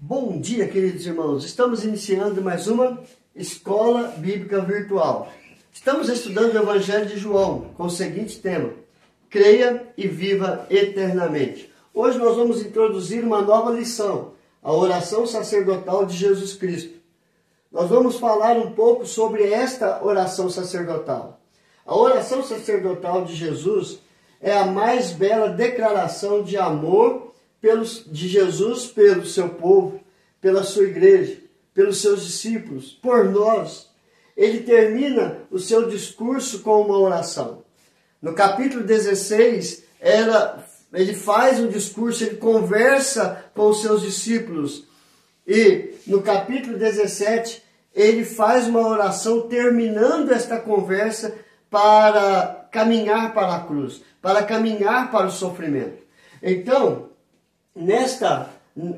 Bom dia, queridos irmãos. Estamos iniciando mais uma Escola Bíblica Virtual. Estamos estudando o Evangelho de João com o seguinte tema: creia e viva eternamente. Hoje nós vamos introduzir uma nova lição, a oração sacerdotal de Jesus Cristo. Nós vamos falar um pouco sobre esta oração sacerdotal. A oração sacerdotal de Jesus é a mais bela declaração de amor de Jesus pelo seu povo, pela sua igreja, pelos seus discípulos, por nós. Ele termina o seu discurso com uma oração. No capítulo 16, ele faz um discurso, ele conversa com os seus discípulos. E no capítulo 17, ele faz uma oração terminando esta conversa para caminhar para a cruz, para caminhar para o sofrimento. Então,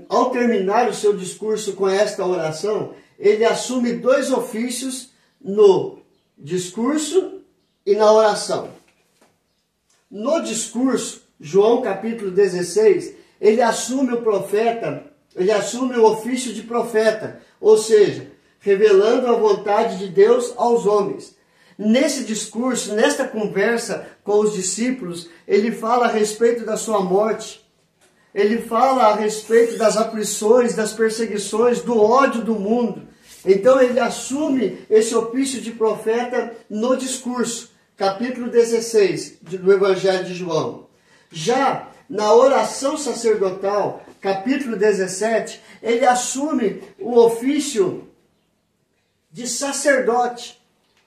ao terminar o seu discurso com esta oração, ele assume dois ofícios no discurso e na oração. No discurso, João capítulo 16, ele assume o ofício de profeta, ou seja, revelando a vontade de Deus aos homens. Nesse discurso, nesta conversa com os discípulos, ele fala a respeito da sua morte. Ele fala a respeito das aflições, das perseguições, do ódio do mundo. Então ele assume esse ofício de profeta no discurso, capítulo 16 do Evangelho de João. Já na oração sacerdotal, capítulo 17, ele assume o ofício de sacerdote.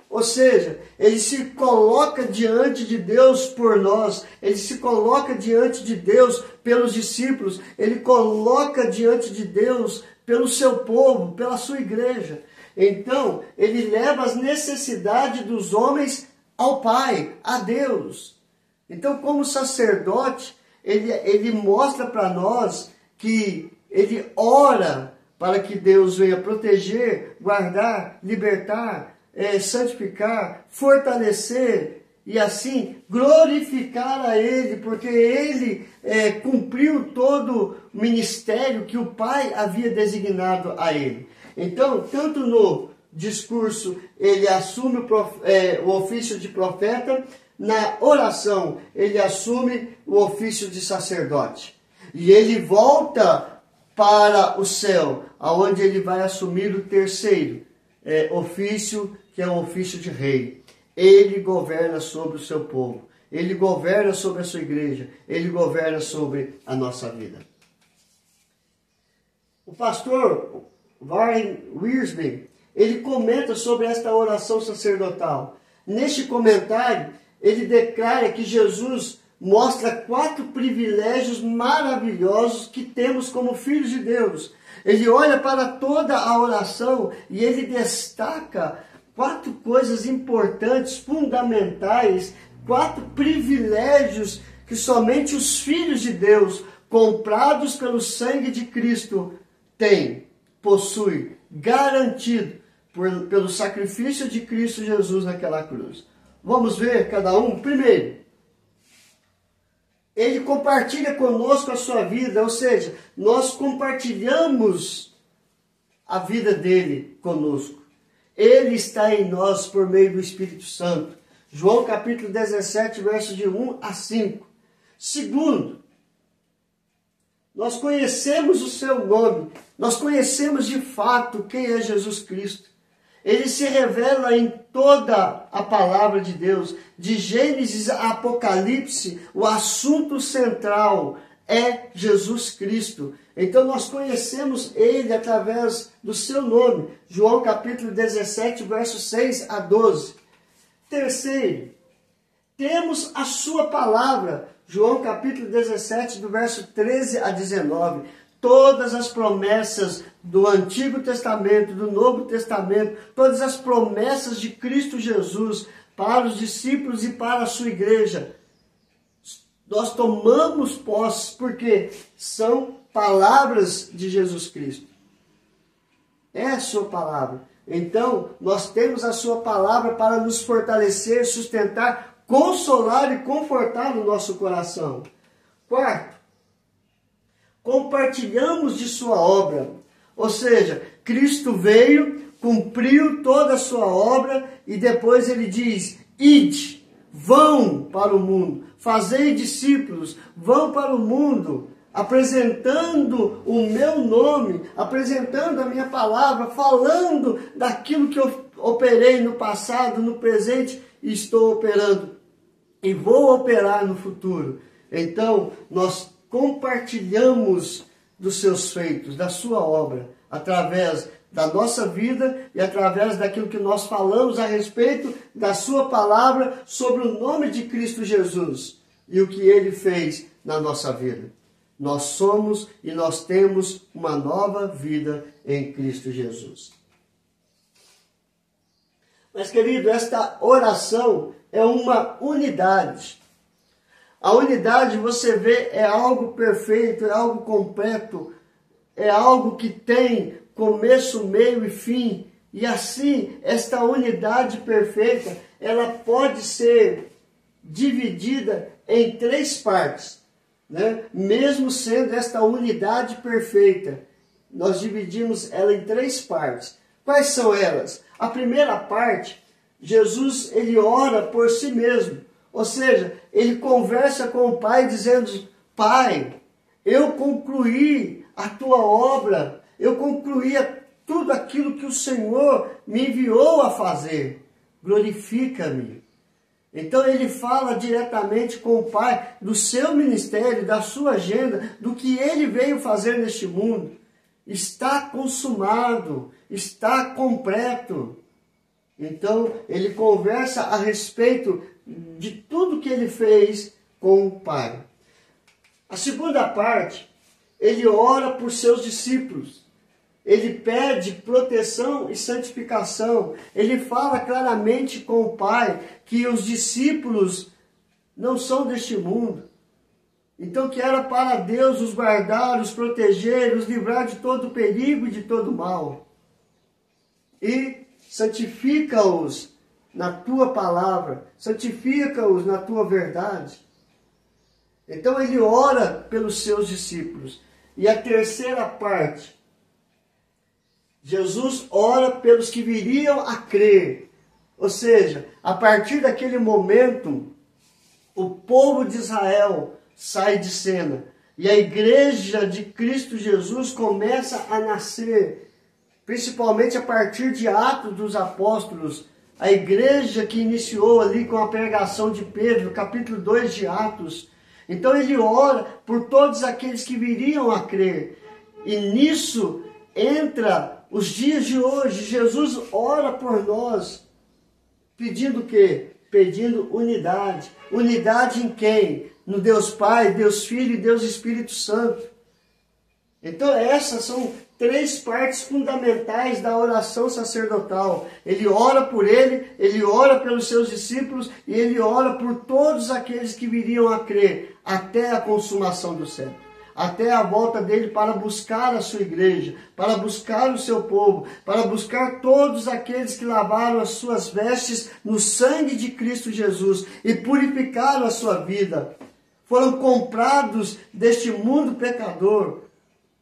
Ou seja, ele se coloca diante de Deus por nós, ele se coloca diante de Deus pelos discípulos, ele coloca diante de Deus pelo seu povo, pela sua igreja. Então, ele leva as necessidades dos homens ao Pai, a Deus. Então, como sacerdote, ele mostra para nós que ele ora para que Deus venha proteger, guardar, libertar, santificar, fortalecer e assim glorificar a Ele, porque Ele cumpriu todo o ministério que o Pai havia designado a Ele. Então, tanto no discurso ele assume o ofício de profeta, na oração ele assume o ofício de sacerdote. E ele volta para o céu, aonde ele vai assumir o terceiro ofício, que é o ofício de rei. Ele governa sobre o seu povo, ele governa sobre a sua igreja, ele governa sobre a nossa vida. O pastor Warren Wiersbe, ele comenta sobre esta oração sacerdotal. Neste comentário, ele declara que Jesus mostra 4 privilégios maravilhosos que temos como filhos de Deus. Ele olha para toda a oração e ele destaca 4 coisas importantes, fundamentais, 4 privilégios que somente os filhos de Deus, comprados pelo sangue de Cristo, possuem, garantido pelo sacrifício de Cristo Jesus naquela cruz. Vamos ver cada um? Primeiro, ele compartilha conosco a sua vida, ou seja, nós compartilhamos a vida dele conosco. Ele está em nós por meio do Espírito Santo. João capítulo 17, versos de 1 a 5. Segundo, nós conhecemos o seu nome. Nós conhecemos de fato quem é Jesus Cristo. Ele se revela em toda a palavra de Deus. De Gênesis a Apocalipse, o assunto central é Jesus Cristo. Então nós conhecemos Ele através do seu nome. João capítulo 17, versos 6 a 12. Terceiro, temos a sua palavra. João capítulo 17, do verso 13 a 19. Todas as promessas do Antigo Testamento, do Novo Testamento, todas as promessas de Cristo Jesus para os discípulos e para a sua igreja, nós tomamos posse porque são palavras de Jesus Cristo. É a sua palavra. Então, nós temos a sua palavra para nos fortalecer, sustentar, consolar e confortar o nosso coração. Quarto, compartilhamos de sua obra. Ou seja, Cristo veio, cumpriu toda a sua obra e depois ele diz: ide, vão para o mundo, fazei discípulos, vão para o mundo, apresentando o meu nome, apresentando a minha palavra, falando daquilo que eu operei no passado, no presente e estou operando e vou operar no futuro. Então, nós compartilhamos dos seus feitos, da sua obra, através da nossa vida e através daquilo que nós falamos a respeito da sua palavra sobre o nome de Cristo Jesus e o que ele fez na nossa vida. Nós somos e nós temos uma nova vida em Cristo Jesus. Mas, querido, esta oração é uma unidade. A unidade, você vê, é algo perfeito, é algo completo, é algo que tem começo, meio e fim. E assim, esta unidade perfeita, ela pode ser dividida em 3 partes, né? Mesmo sendo esta unidade perfeita, nós dividimos ela em 3 partes. Quais são elas? A primeira parte, Jesus, ele ora por si mesmo. Ou seja, ele conversa com o Pai dizendo: Pai, eu concluí a tua obra, eu concluí tudo aquilo que o Senhor me enviou a fazer. Glorifica-me. Então ele fala diretamente com o Pai do seu ministério, da sua agenda, do que ele veio fazer neste mundo. Está consumado, está completo. Então ele conversa a respeito de tudo que ele fez com o Pai. A segunda parte, ele ora por seus discípulos. Ele pede proteção e santificação. Ele fala claramente com o Pai que os discípulos não são deste mundo. Então que era para Deus os guardar, os proteger, os livrar de todo perigo e de todo mal. E santifica-os na tua palavra, santifica-os na tua verdade. Então ele ora pelos seus discípulos. E a terceira parte, Jesus ora pelos que viriam a crer. Ou seja, a partir daquele momento, o povo de Israel sai de cena. E a igreja de Cristo Jesus começa a nascer, principalmente a partir de Atos dos Apóstolos. A igreja que iniciou ali com a pregação de Pedro, capítulo 2 de Atos. Então ele ora por todos aqueles que viriam a crer. E nisso entra os dias de hoje. Jesus ora por nós, pedindo o quê? Pedindo unidade. Unidade em quem? No Deus Pai, Deus Filho e Deus Espírito Santo. Então essas são 3 partes fundamentais da oração sacerdotal. Ele ora por ele ora pelos seus discípulos e ele ora por todos aqueles que viriam a crer até a consumação do século, até a volta dele para buscar a sua igreja, para buscar o seu povo, para buscar todos aqueles que lavaram as suas vestes no sangue de Cristo Jesus e purificaram a sua vida. Foram comprados deste mundo pecador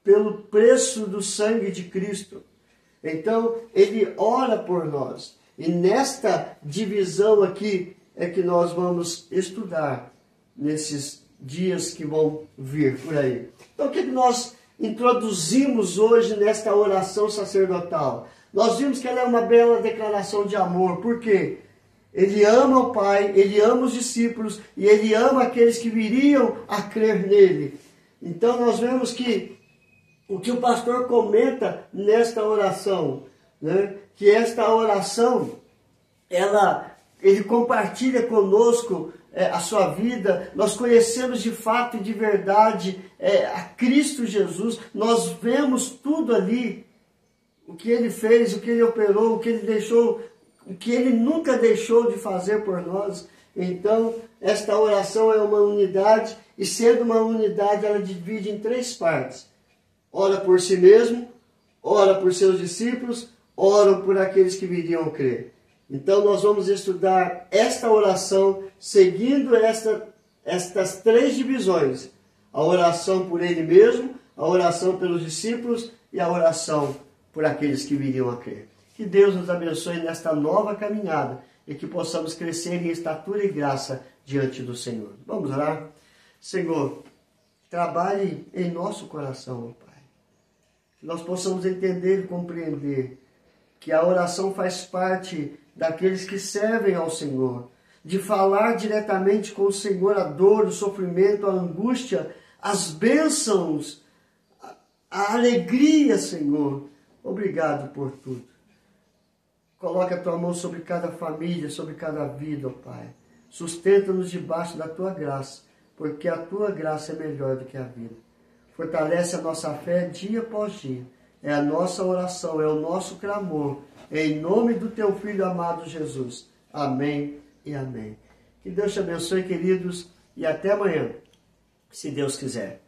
pelo preço do sangue de Cristo. Então, ele ora por nós. E nesta divisão aqui é que nós vamos estudar nesses dias que vão vir por aí. Então, o que nós introduzimos hoje nesta oração sacerdotal? Nós vimos que ela é uma bela declaração de amor. Por quê? Ele ama o Pai, ele ama os discípulos e ele ama aqueles que viriam a crer nele. Então, nós vemos que o que o pastor comenta nesta oração, né? Que esta oração, ele compartilha conosco a sua vida. Nós conhecemos de fato e de verdade a Cristo Jesus. Nós vemos tudo ali, o que ele fez, o que ele operou, o que ele deixou, o que ele nunca deixou de fazer por nós. Então, esta oração é uma unidade, e sendo uma unidade, ela divide em 3 partes. Ora por si mesmo, ora por seus discípulos, ora por aqueles que viriam a crer. Então nós vamos estudar esta oração seguindo estas 3 divisões. A oração por ele mesmo, A oração pelos discípulos e a oração por aqueles que viriam a crer. Que Deus nos abençoe nesta nova caminhada e que possamos crescer em estatura e graça diante do Senhor. Vamos orar? Senhor, trabalhe em nosso coração, ó Pai. Que nós possamos entender e compreender que a oração faz parte daqueles que servem ao Senhor, de falar diretamente com o Senhor a dor, o sofrimento, a angústia, as bênçãos, a alegria, Senhor. Obrigado por tudo. Coloque a tua mão sobre cada família, sobre cada vida, ó Pai. Sustenta-nos debaixo da tua graça, porque a tua graça é melhor do que a vida. Fortalece a nossa fé dia após dia. É a nossa oração, é o nosso clamor. Em nome do teu Filho amado Jesus. Amém e amém. Que Deus te abençoe, queridos, e até amanhã, se Deus quiser.